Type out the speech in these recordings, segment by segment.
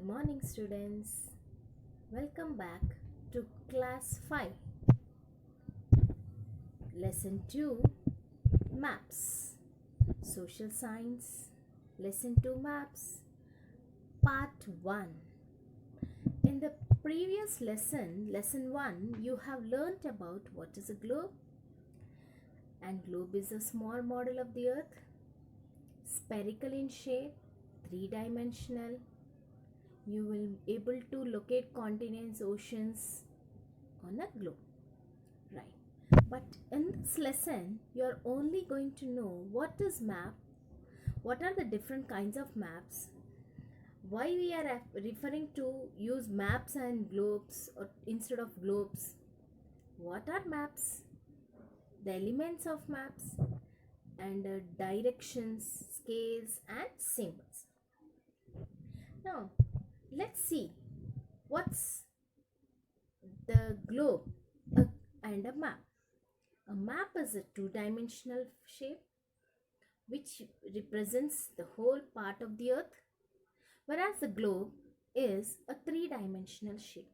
morning, students. Welcome back to class 5, lesson 2, maps. Social science, lesson 2, maps, part 1. In the previous lesson 1, you have learnt about what is a globe. And globe is a small model of the earth, spherical in shape, three-dimensional. You will be able to locate continents, oceans on a globe. Right. But in this lesson, you are only going to know what is map, what are the different kinds of maps, why we are referring to use maps and globes or instead of globes, what are maps, the elements of maps, and directions, scales, and symbols. Now, let's see what's the globe and a map. A map is a two-dimensional shape which represents the whole part of the earth, whereas the globe is a three-dimensional shape.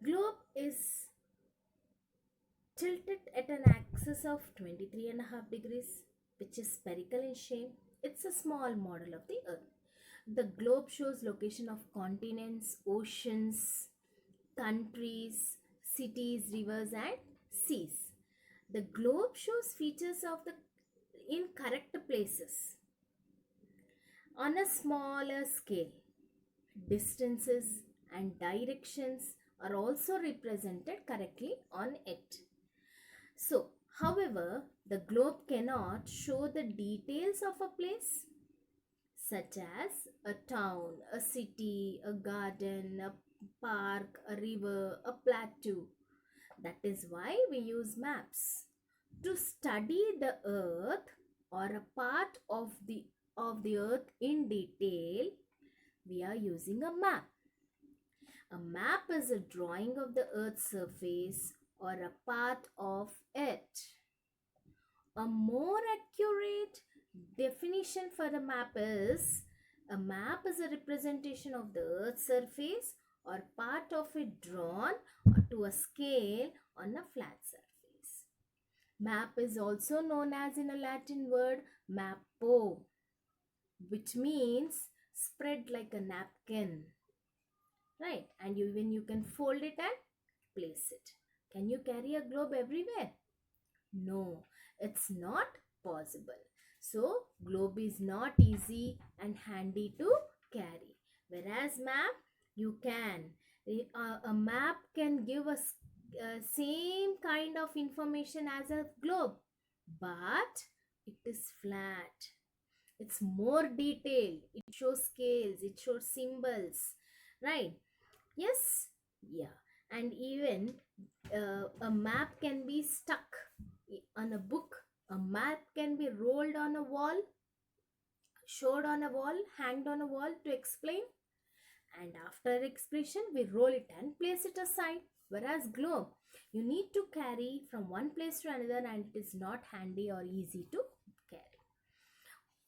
Globe is tilted at an axis of 23.5 degrees, which is spherical in shape. It's a small model of the earth. The globe shows location of continents, oceans, countries, cities, rivers, and seas. The globe shows features of the incorrect places on a smaller scale. Distances and directions are also represented correctly on it. So, however, the globe cannot show the details of a place such as a town, a city, a garden, a park, a river, a plateau. That is why we use maps. To study the earth or a part of the earth in detail, we are using a map. A map is a drawing of the earth's surface or a part of it. A more accurate definition for a map is a representation of the earth's surface or part of it drawn to a scale on a flat surface. Map is also known as in a Latin word mappo, which means spread like a napkin, right? And even you can fold it and place it. Can you carry a globe everywhere? No, it's not possible. So globe is not easy and handy to carry, whereas map you can. A map can give us same kind of information as a globe, but it is flat. It's more detailed. It shows scales, it shows symbols, right? Yes, yeah. And even a map can be stuck on a book. A map can be rolled on a wall, showed on a wall, hanged on a wall to explain. And after expression, we roll it and place it aside. Whereas globe, you need to carry from one place to another and it is not handy or easy to carry.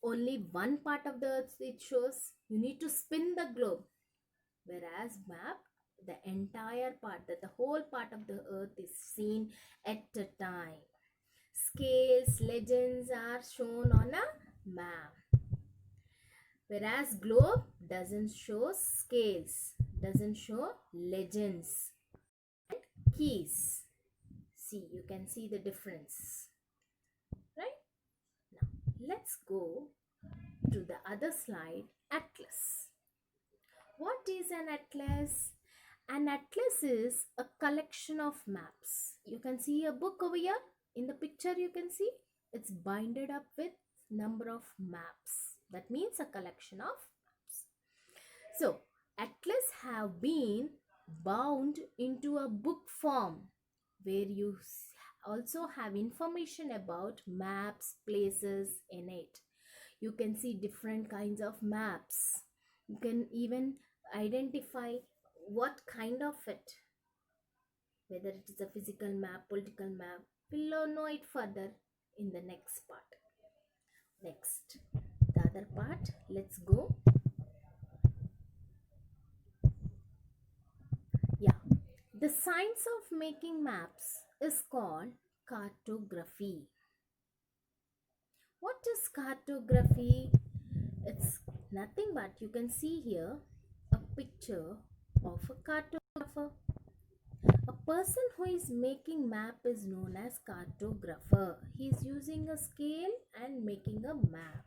Only one part of the earth it shows. You need to spin the globe. Whereas map, the entire part, that the whole part of the earth is seen at a time. Scales, legends are shown on a map. Whereas globe doesn't show scales, doesn't show legends and keys. See, you can see the difference, right? Now, let's go to the other slide, atlas. What is an atlas? An atlas is a collection of maps. You can see a book over here. In the picture you can see it's binded up with number of maps. That means a collection of maps. So, atlas have been bound into a book form where you also have information about maps, places in it. You can see different kinds of maps. You can even identify what kind of it, whether it is a physical map, political map. We'll know it further in the next part. Next, the other part, let's go. The science of making maps is called cartography. What is cartography? It's nothing but you can see here a picture of a cartographer. A person who is making map is known as cartographer. He is using a scale and making a map.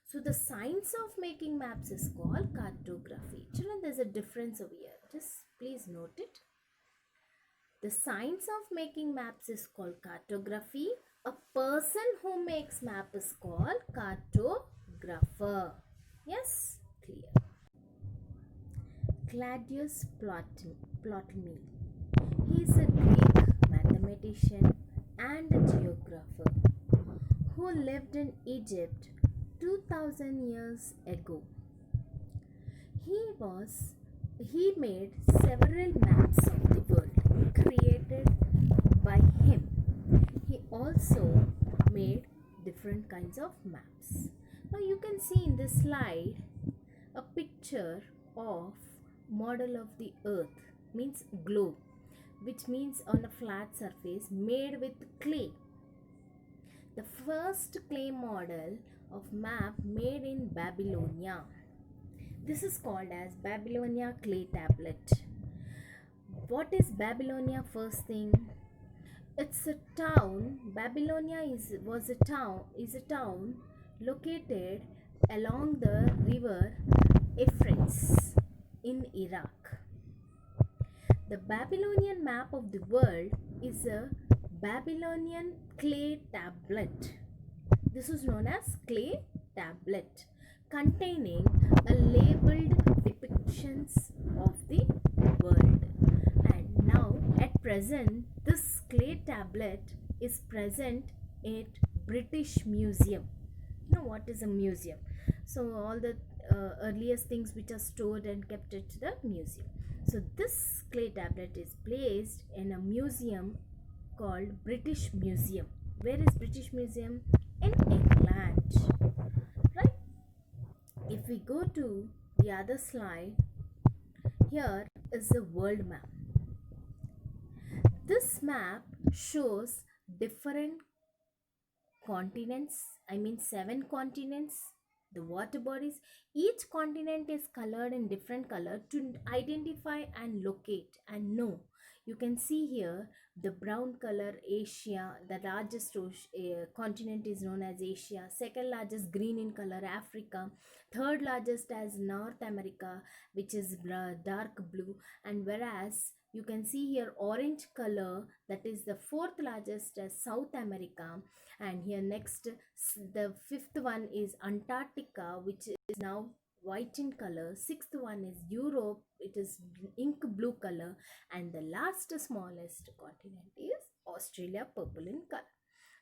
So the science of making maps is called cartography. Children, there's a difference over here. Just please note it. The science of making maps is called cartography. A person who makes map is called cartographer. Yes, clear. Claudius Ptolemy. He is a Greek mathematician and a geographer who lived in Egypt 2000 years ago. He made several maps of the world created by him. He also made different kinds of maps. Now you can see in this slide a picture of model of the earth, means globe, which means on a flat surface made with clay. The first clay model of map made in Babylonia. This is called as Babylonia clay tablet. What is Babylonia? First thing, it's a town. Babylonia is a town located along the river Euphrates in Iraq. The Babylonian map of the world is a Babylonian clay tablet. This is known as clay tablet, containing a labeled depictions of the world. And now at present this clay tablet is present at British Museum. Now what is a museum? So all the earliest things which are stored and kept at the museum. So this clay tablet is placed in a museum called British Museum. Where is British Museum? In England, right? If we go to the other slide, here is the world map. This map shows different continents, I mean 7 continents, the water bodies. Each continent is colored in different color to identify and locate and know. You can see here the brown color Asia, the largest continent is known as Asia, second largest green in color Africa, third largest as North America, which is dark blue, and whereas you can see here orange color, that is the fourth largest as South America. And here next the fifth one is Antarctica, which is now white in color. Sixth one is Europe, it is ink blue color. And the last smallest continent is Australia, purple in color.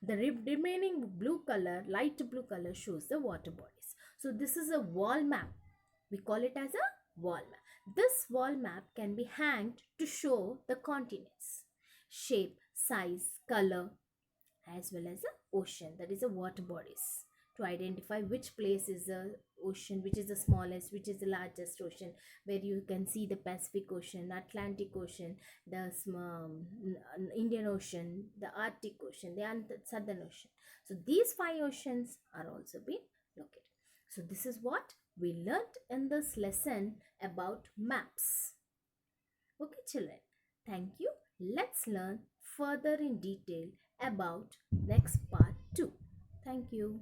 The remaining blue color, light blue color, shows the water bodies. So this is a wall map. We call it as a wall map. This wall map can be hanged to show the continents, shape, size, color, as well as the ocean, that is the water bodies, to identify which place is the ocean, which is the smallest, which is the largest ocean, where you can see the Pacific Ocean, Atlantic Ocean, the Indian Ocean, the Arctic Ocean, the Southern Ocean. So these 5 oceans are also being located. So this is what we learnt in this lesson about maps. Okay children, thank you. Let's learn further in detail about next part 2. Thank you.